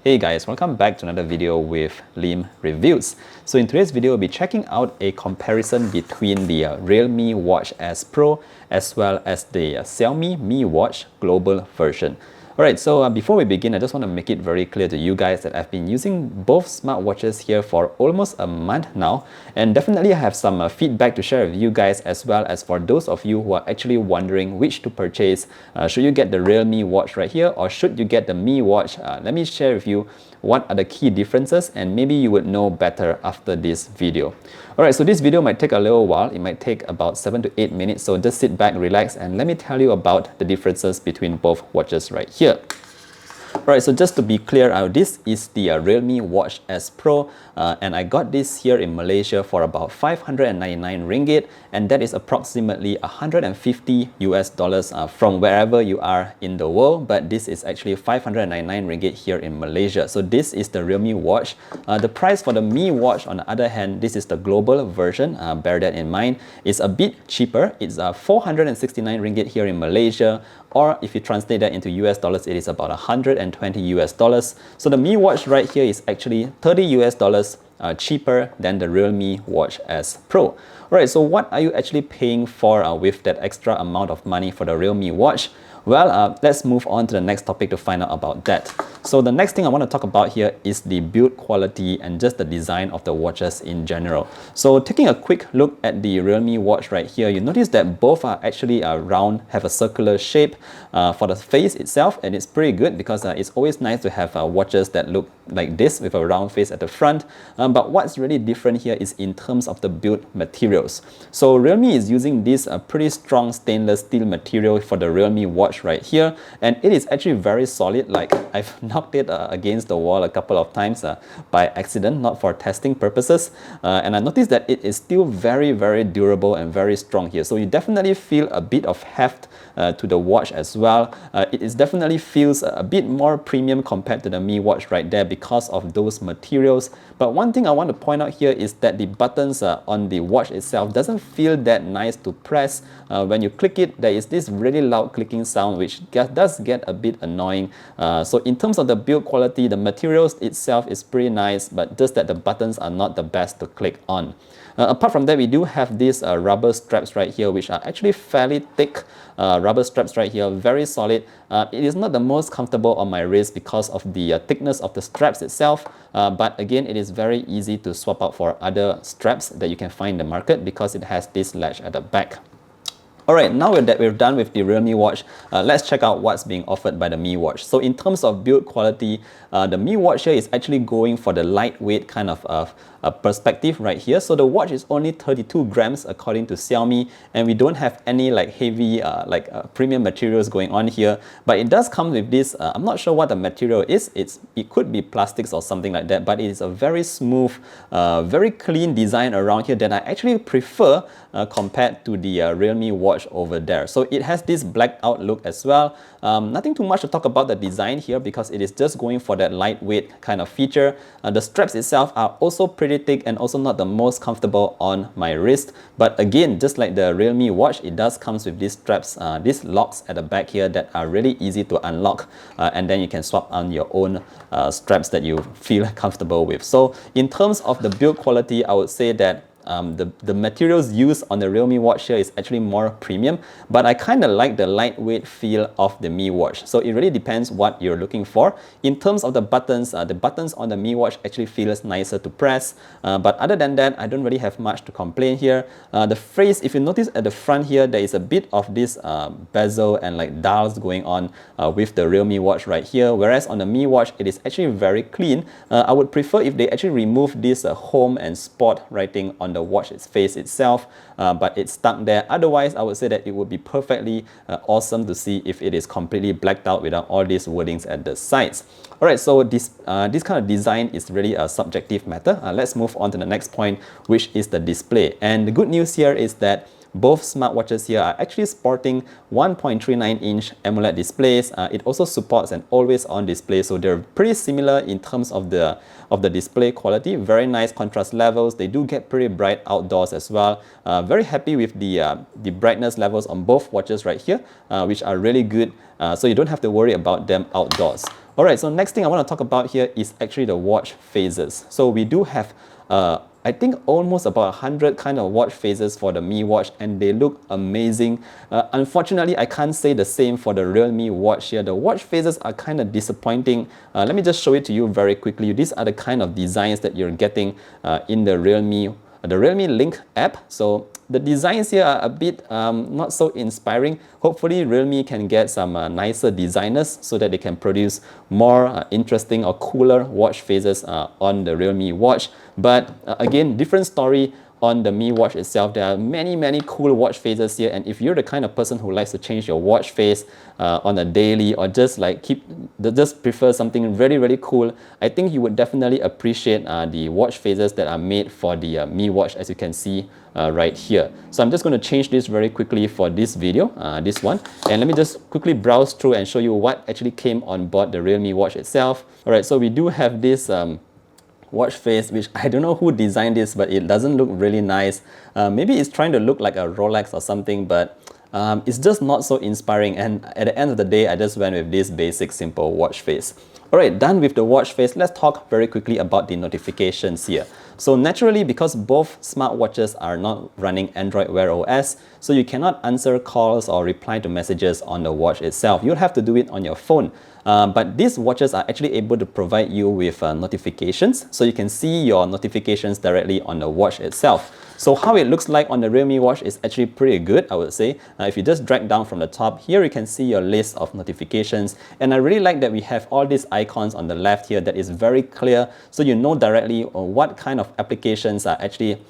Hey guys, welcome back to another video with Lim Reviews. So in today's video, we'll be checking out a comparison between the Realme Watch S Pro as well as the Xiaomi Mi Watch Global version. Alright, so before we begin, I just want to make it very clear to you guys that I've been using both smartwatches here for almost a month now, and definitely I have some feedback to share with you guys, as well as for those of you who are actually wondering which to purchase. Should you get the Realme watch right here, or should you get the Mi watch? Let me share with you what are the key differences, and maybe you would know better after this video. Alright, so this video might take a little while. It might take about 7 to 8 minutes, so just sit back, relax, and let me tell you about the differences between both watches right here. Alright, so just to be clear, this is the Realme Watch S Pro, and I got this here in Malaysia for about 599 ringgit, and that is approximately 150 US dollars from wherever you are in the world, but this is actually 599 ringgit here in Malaysia. So this is the Realme watch. The price for the Mi watch, on the other hand, this is the global version, bear that in mind, is a bit cheaper. It's 469 ringgit here in Malaysia, or if you translate that into US dollars, it is about 120 US dollars. So the Mi watch right here is actually 30 US dollars cheaper than the Realme Watch S Pro. Alright, so what are you actually paying for with that extra amount of money for the Realme watch? Well, let's move on to the next topic to find out about that. So the next thing I want to talk about here is the build quality and just the design of the watches in general. So taking a quick look at the Realme watch right here, you notice that both are actually round, have a circular shape for the face itself, and it's pretty good because it's always nice to have watches that look like this with a round face at the front. But what's really different here is in terms of the build materials. So Realme is using this pretty strong stainless steel material for the Realme watch right here, and it is actually very solid. Like, I've knocked it against the wall a couple of times by accident, not for testing purposes, and I noticed that it is still very durable and very strong here. So you definitely feel a bit of heft to the watch as well. It is definitely feels a bit more premium compared to the Mi watch right there because of those materials. But one thing I want to point out here is that the buttons on the watch itself doesn't feel that nice to press. When you click it, there is this really loud clicking sound which does get a bit annoying. So in terms of the build quality, the materials itself is pretty nice, but just that the buttons are not the best to click on. Apart from that, we do have these rubber straps right here, which are actually fairly thick rubber straps right here, very solid. It is not the most comfortable on my wrist because of the thickness of the straps itself, but again, it is very easy to swap out for other straps that you can find in the market because it has this latch at the back. Alright, now that we're done with the Realme watch, let's check out what's being offered by the Mi watch. So in terms of build quality, the Mi watch here is actually going for the lightweight kind of perspective right here. So the watch is only 32 grams according to Xiaomi, and we don't have any like heavy premium materials going on here, but it does come with this, I'm not sure what the material is. It could be plastics or something like that, but it is a very smooth, very clean design around here that I actually prefer compared to the Realme watch over there. So it has this blacked out look as well. Nothing too much to talk about the design here because it is just going for that lightweight kind of feature. The straps itself are also pretty thick and also not the most comfortable on my wrist. But again, just like the Realme watch, it does comes with these straps, these locks at the back here that are really easy to unlock, and then you can swap on your own straps that you feel comfortable with. So in terms of the build quality, I would say that the materials used on the Realme watch here is actually more premium, but I kind of like the lightweight feel of the Mi watch. So it really depends what you're looking for. In terms of the buttons on the Mi watch actually feels nicer to press, but other than that, I don't really have much to complain here. The face, if you notice at the front here, there is a bit of this bezel and like dials going on with the Realme watch right here, whereas on the Mi watch, it is actually very clean. I would prefer if they actually remove this home and sport writing on the watch's face itself, but it's stuck there. Otherwise, I would say that it would be perfectly awesome to see if it is completely blacked out without all these wordings at the sides. Alright, so this kind of design is really a subjective matter. Let's move on to the next point, which is the display. And the good news here is that both smartwatches here are actually sporting 1.39-inch AMOLED displays. It also supports an always-on display, so they're pretty similar in terms of the display quality. Very nice contrast levels. They do get pretty bright outdoors as well. Very happy with the brightness levels on both watches right here, which are really good. So you don't have to worry about them outdoors. Alright, so next thing I want to talk about here is actually the watch faces. So we do have I think almost about 100 kind of watch faces for the Mi Watch, and they look amazing. Unfortunately, I can't say the same for the Realme watch here. The watch faces are kind of disappointing. Let me just show it to you very quickly. These are the kind of designs that you're getting in the Realme Link app. So the designs here are a bit not so inspiring. Hopefully Realme can get some nicer designers so that they can produce more interesting or cooler watch faces on the Realme watch. But again, different story on the Mi Watch itself. There are many cool watch faces here, and if you're the kind of person who likes to change your watch face on a daily, or just like just prefer something really cool, I think you would definitely appreciate the watch faces that are made for the Mi Watch, as you can see right here. So I'm just going to change this very quickly for this video, this one, and let me just quickly browse through and show you what actually came on board the Realme watch itself. Alright, so we do have this watch face, which I don't know who designed this, but it doesn't look really nice. Maybe it's trying to look like a Rolex or something, but it's just not so inspiring, and at the end of the day I just went with this basic simple watch face. Alright, done with the watch face, let's talk very quickly about the notifications here. So naturally, because both smartwatches are not running Android Wear OS, so you cannot answer calls or reply to messages on the watch itself. You'll have to do it on your phone. But these watches are actually able to provide you with notifications, so you can see your notifications directly on the watch itself. So how it looks like on the Realme watch is actually pretty good, I would say. If you just drag down from the top, here you can see your list of notifications, and I really like that we have all these icons on the left here that is very clear, so you know directly what kind of applications are actually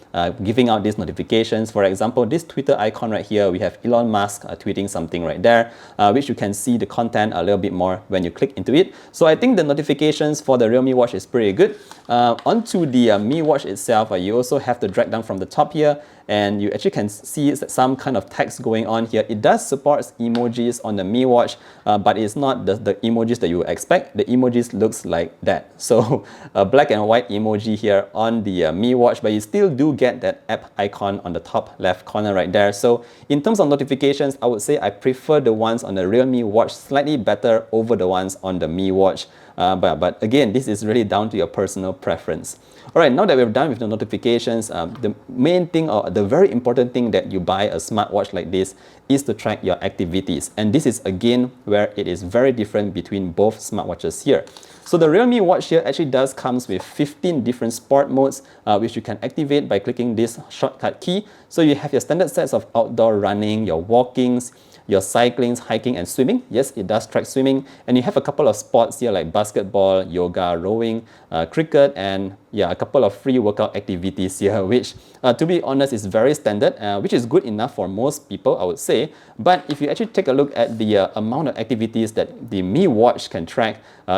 giving out these notifications. For example, this Twitter icon right here, we have Elon Musk tweeting something right there, which you can see the content a little bit more when you click into it. So I think the notifications for the Realme watch is pretty good. Onto the Mi Watch itself, you also have to drag down from the top here, and you actually can see some kind of text going on here. It does support emojis on the Mi Watch, but it's not the emojis that you would expect. The emojis looks like that. So a black and white emoji here on the Mi Watch, but you still do get that app icon on the top left corner right there. So in terms of notifications, I would say I prefer the ones on the Realme watch slightly better over the ones on the Mi Watch. But again, this is really down to your personal preference. Alright, now that we're done with the notifications, the main thing, or the very important thing that you buy a smartwatch like this, is to track your activities. And this is again where it is very different between both smartwatches here. So the Realme watch here actually comes with 15 different sport modes, which you can activate by clicking this shortcut key. So you have your standard sets of outdoor running, your walkings, your cycling, hiking, and swimming. Yes, it does track swimming. And you have a couple of sports here like basketball, yoga, rowing, cricket, and yeah, a couple of free workout activities here, which to be honest is very standard, which is good enough for most people, I would say. But if you actually take a look at the amount of activities that the Mi Watch can track,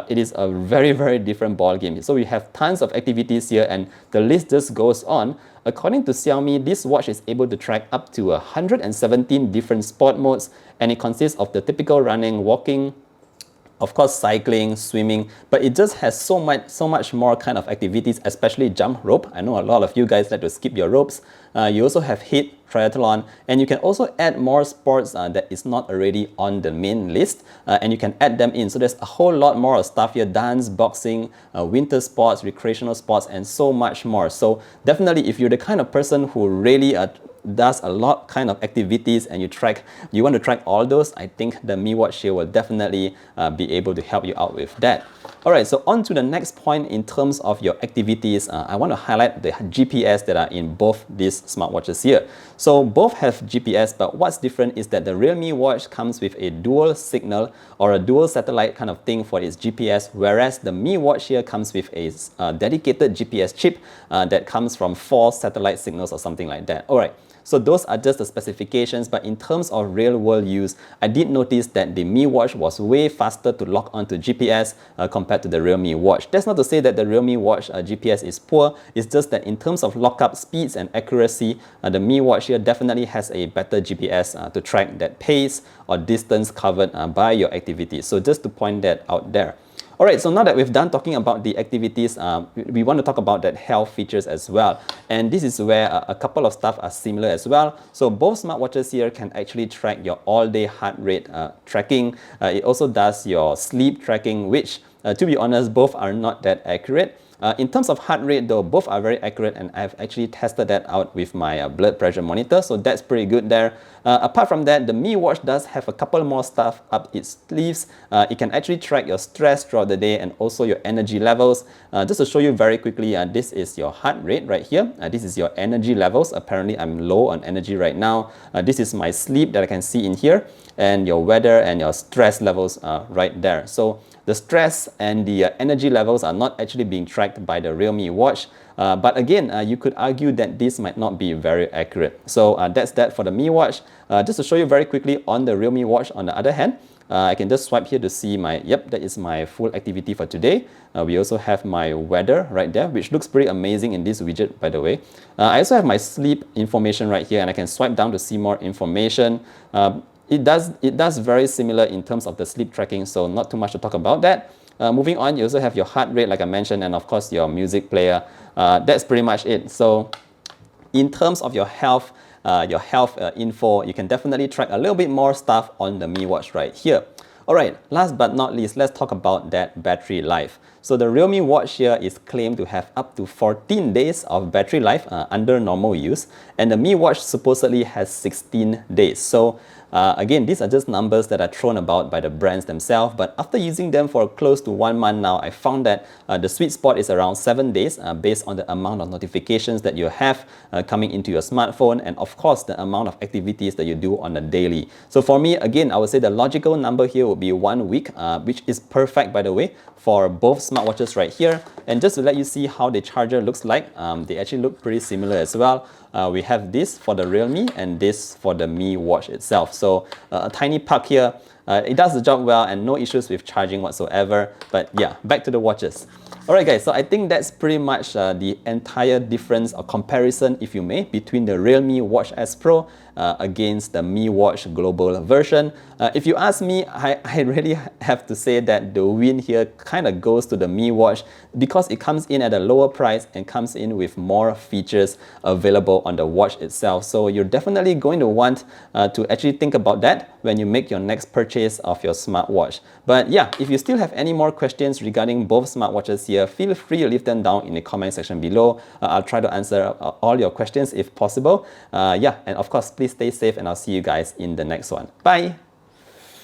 it is a very different ball game. So we have tons of activities here, and the list just goes on. According to Xiaomi, this watch is able to track up to 117 different sport modes, and it consists of the typical running, walking, of course cycling, swimming, but it just has so much more kind of activities, especially jump rope. I know a lot of you guys like to skip your ropes. You also have HIIT, triathlon, and you can also add more sports that is not already on the main list, and you can add them in. So there's a whole lot more of stuff here: dance, boxing, winter sports, recreational sports, and so much more. So definitely, if you're the kind of person who really does a lot kind of activities and you want to track all those, I think the Mi Watch here will definitely be able to help you out with that. Alright, so on to the next point in terms of your activities. I want to highlight the GPS that are in both these smartwatches here. So both have GPS, but what's different is that the Realme watch comes with a dual signal or a dual satellite kind of thing for its GPS, whereas the Mi Watch here comes with a dedicated GPS chip that comes from 4 satellite signals or something like that. Alright. So those are just the specifications, but in terms of real-world use, I did notice that the Mi Watch was way faster to lock onto GPS compared to the Realme watch. That's not to say that the Realme watch GPS is poor, it's just that in terms of lockup speeds and accuracy, the Mi Watch here definitely has a better GPS to track that pace or distance covered by your activities. So just to point that out there. Alright, so now that we've done talking about the activities, we want to talk about that health features as well. And this is where a couple of stuff are similar as well. So both smartwatches here can actually track your all-day heart rate tracking. It also does your sleep tracking, which To be honest, both are not that accurate. In terms of heart rate though, both are very accurate, and I've actually tested that out with my blood pressure monitor, so that's pretty good there. Apart from that, the Mi Watch does have a couple more stuff up its sleeves. It can actually track your stress throughout the day and also your energy levels. Just to show you very quickly, this is your heart rate right here. This is your energy levels. Apparently I'm low on energy right now. This is my sleep that I can see in here, and your weather and your stress levels are right there. So the stress and the energy levels are not actually being tracked by the Realme watch. But again, you could argue that this might not be very accurate. So that's that for the Mi Watch. Just to show you very quickly on the Realme watch, on the other hand, I can just swipe here to see my, yep, that is my full activity for today. We also have my weather right there, which looks pretty amazing in this widget, by the way. I also have my sleep information right here, and I can swipe down to see more information. It does very similar in terms of the sleep tracking, so not too much to talk about that. Moving on, you also have your heart rate, like I mentioned, and of course your music player. That's pretty much it. So in terms of your health info, you can definitely track a little bit more stuff on the Mi Watch right here. Alright, last but not least, let's talk about that battery life. So the Realme watch here is claimed to have up to 14 days of battery life under normal use, and the Mi Watch supposedly has 16 days. So again, these are just numbers that are thrown about by the brands themselves, but after using them for close to 1 month now, I found that the sweet spot is around 7 days based on the amount of notifications that you have coming into your smartphone, and of course the amount of activities that you do on a daily. So for me, again, I would say the logical number here would be 1 week, which is perfect, by the way, for both smartwatches right here. And just to let you see how the charger looks like, they actually look pretty similar as well. We have this for the Realme and this for the Mi Watch itself. So a tiny puck here. It does the job well and no issues with charging whatsoever. But yeah, back to the watches. Alright guys, so I think that's pretty much the entire difference or comparison, if you may, between the Realme Watch S Pro against the Mi Watch global version. If you ask me, I really have to say that the win here kind of goes to the Mi Watch because it comes in at a lower price and comes in with more features available on the watch itself. So you're definitely going to want to actually think about that when you make your next purchase of your smartwatch. But yeah, if you still have any more questions regarding both smartwatches here, feel free to leave them down in the comment section below. I'll try to answer all your questions if possible. Yeah, and of course, please stay safe, and I'll see you guys in the next one. Bye!